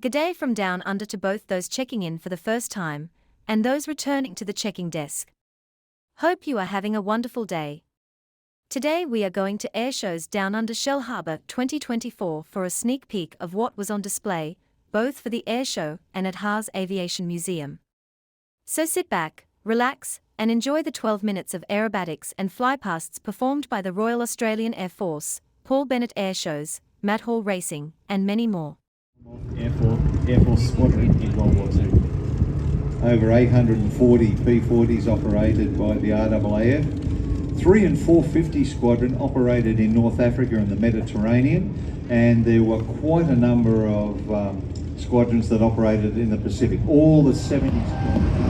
G'day from Down Under to both those checking in for the first time, and those returning to the checking desk. Hope you are having a wonderful day. Today we are going to Airshows Downunder Shellharbour 2024 for a sneak peek of what was on display, both for the Airshow and at HARS Aviation Museum. So sit back, relax, and enjoy the 12 minutes of aerobatics and flypasts performed by the Royal Australian Air Force, Paul Bennet Airshows, Matt Hall Racing, and many more. Air Force Squadron in World War II. Over 840 P-40s operated by the RAAF. 3 and 450 Squadron operated in North Africa and the Mediterranean, and there were quite a number of squadrons that operated in the Pacific. All the 70 squadrons.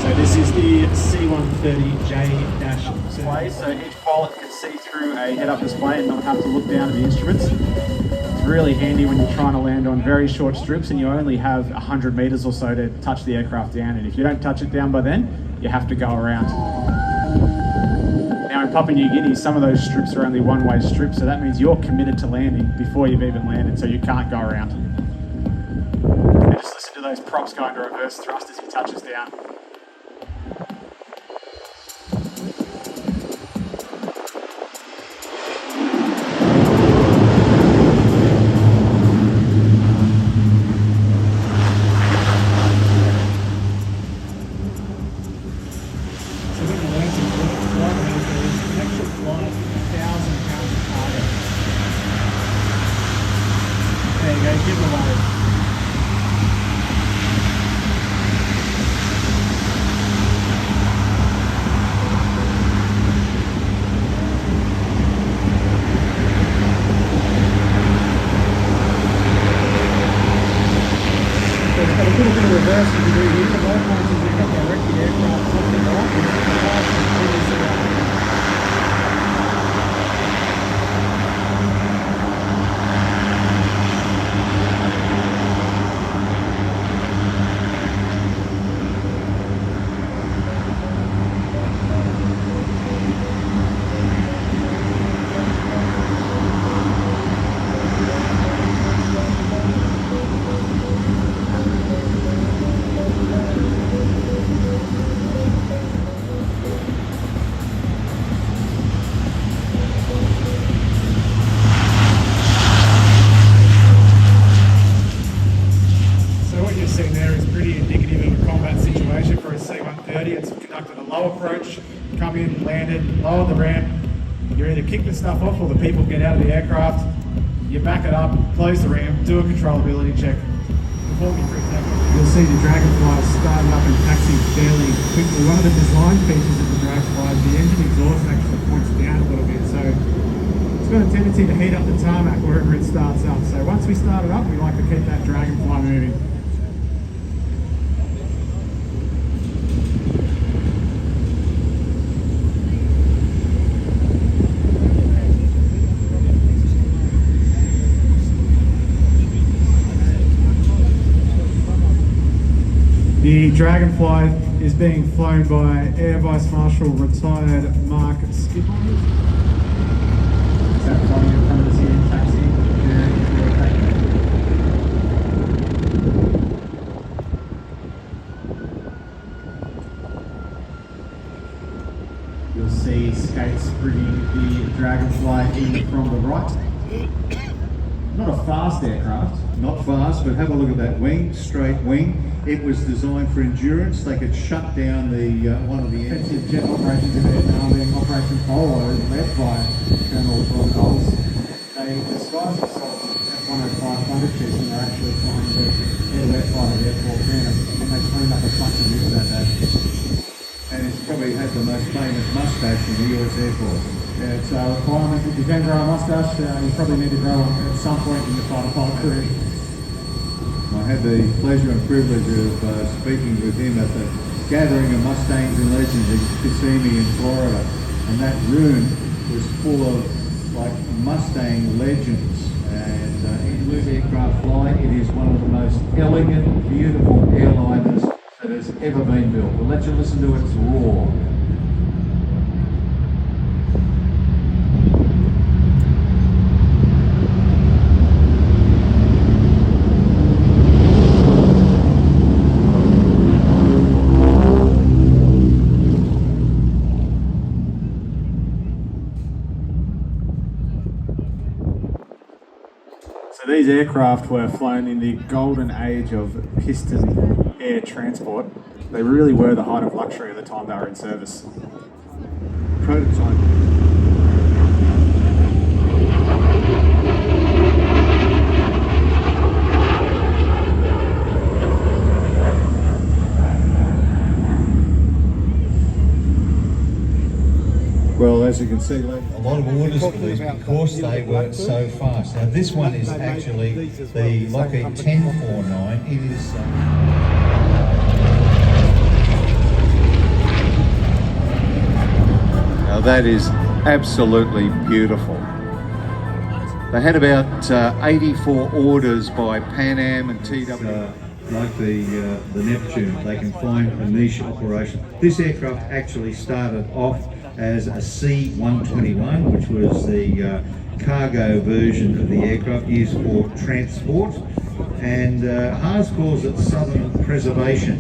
So this is the C-130J display, so each pilot can see through a head-up display and not have to look down at the instruments. It's really handy when you're trying to land on very short strips and you only have 100 metres or so to touch the aircraft down, and if you don't touch it down by then, you have to go around. Now in Papua New Guinea, some of those strips are only one-way strips, so that means you're committed to landing before you've even landed, so you can't go around. And just listen to those props go into reverse thrust as he touches down. There you go, give them away. So it's got a little bit of reverse you can do here. The low points is you've got direct the aircraft off the right, and it's It's conducted a low approach, come in, landed, lower the ramp. You either kick the stuff off or the people get out of the aircraft. You back it up, close the ramp, do a controllability check. Before we pre-takeoff, you'll see the Dragonfly starting up and taxiing fairly quickly. One of the design features of the Dragonfly is the engine exhaust actually points down a little bit, so it's got a tendency to heat up the tarmac wherever it starts up. So once we start it up, we like to keep that Dragonfly moving. The Dragonfly is being flown by Air Vice Marshal retired Mark Skipper. So flying in front of us here in taxi. You'll see skates bringing the Dragonfly in from the right. Not a fast aircraft. Not fast, but have a look at that wing, straight wing. It was designed for endurance. They could shut down the one of the offensive jet operations in Vietnam, being Operation Polo, led by Colonel Ron Coles. They disguised themselves as F-105 Thunder Chiefs, and they're actually flying the Air Wet fighter, the F-14, and they cleaned up a bunch of news that day. And it's probably had the most famous mustache in the US Air Force. Yeah, it's a requirement. If you can grow a mustache, you probably need to grow one at some point in your fighter pilot career. I had the pleasure and privilege of speaking with him at the gathering of Mustangs and Legends in Kissimmee in Florida, and that room was full of like Mustang legends. And in aircraft flight, it is one of the most elegant, beautiful airliners that has ever been built. We'll let you listen to its roar. So these aircraft were flown in the golden age of piston air transport. They really were the height of luxury at the time they were in service. Prototype. Well, as you can see, a lot of orders for these because they were so fast. Now this one is actually the Lockheed 1049. It is now that is absolutely beautiful. They had about 84 orders by Pan Am and TW. like the Neptune. They can fly a niche operation. This aircraft actually started off as a C-121, which was the cargo version of the aircraft used for transport, and HARS calls it Southern Preservation.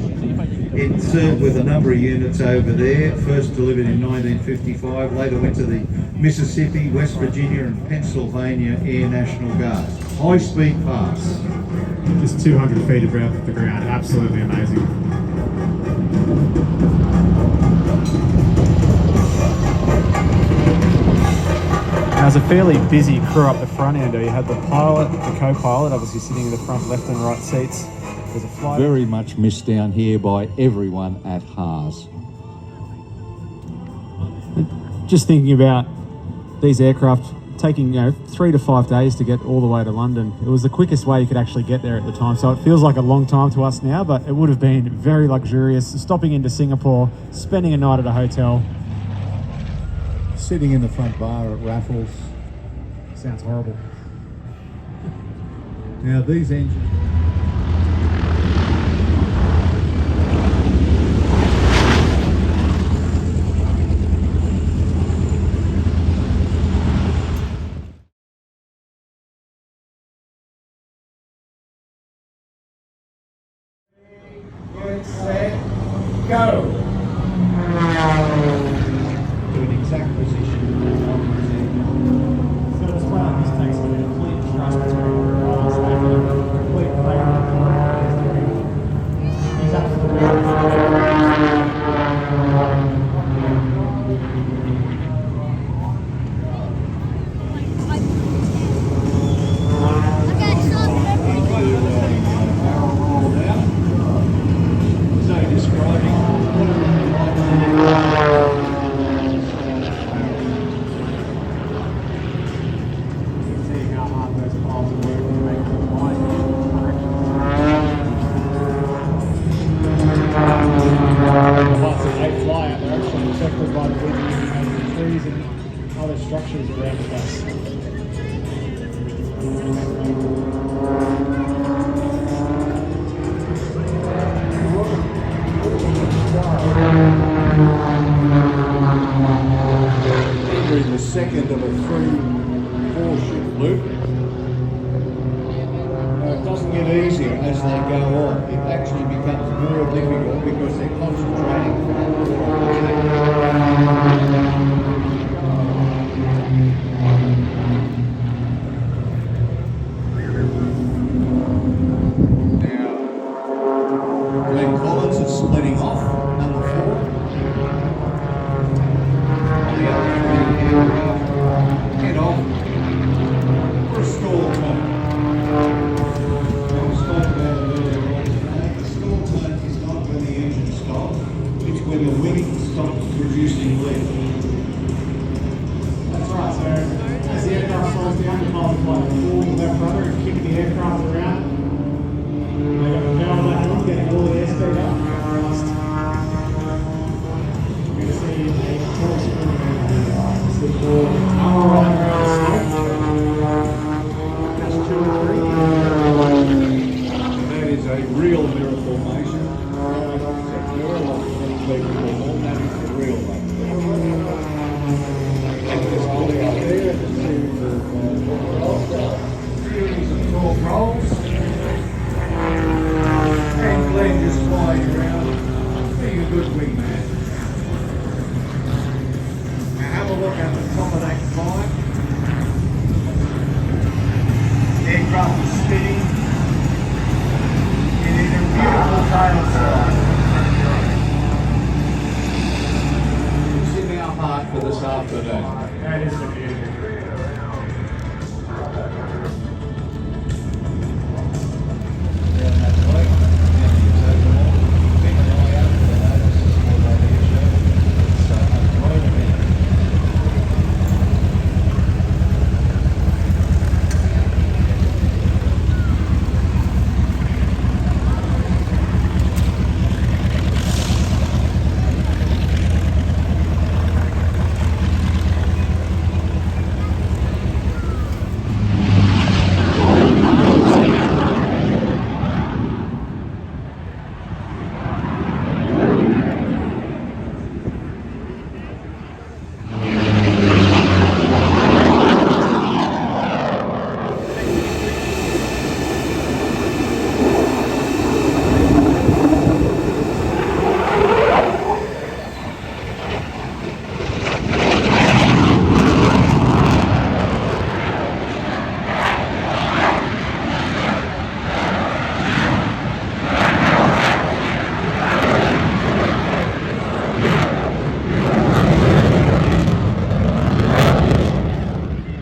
It served with a number of units over there, first delivered in 1955, later went to the Mississippi, West Virginia and Pennsylvania Air National Guards. High-speed pass. Just 200 feet above the ground, absolutely amazing. Now, it was a fairly busy crew up the front end. You had the pilot, the co-pilot, obviously sitting in the front left and right seats. There's a flight. Very much missed down here by everyone at HARS. Just thinking about these aircraft taking 3 to 5 days to get all the way to London. It was the quickest way you could actually get there at the time, so it feels like a long time to us now, but it would have been very luxurious, stopping into Singapore, spending a night at a hotel. Sitting in the front bar at Raffles. Sounds horrible. Now these engines... Get set, go! To an exact position. So this pilot just takes a complete trust to complete faith. He's absolutely structures around the bus. Entering the second of a 3-4 loop. It doesn't get easier as they go on. It actually becomes more difficult because they're concentrating. Splitting off, number 4. On the other 3 aircraft, head off for a stall turn. Now we spoke about it earlier on today. The stall turn is not when the engine stops, it's when the wing stops producing lift. That's right, so as the aircraft slows down, the pilot flight will pull the left rudder and kick the aircraft around. They got the power back on, getting all the airspeed up. We're going to see a tail screw as the ball power right around the aircraft is spinning in a beautiful tail slide. It's in our heart for this afternoon. That is the beauty.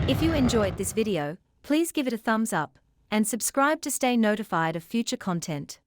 If you enjoyed this video, please give it a thumbs up and subscribe to stay notified of future content.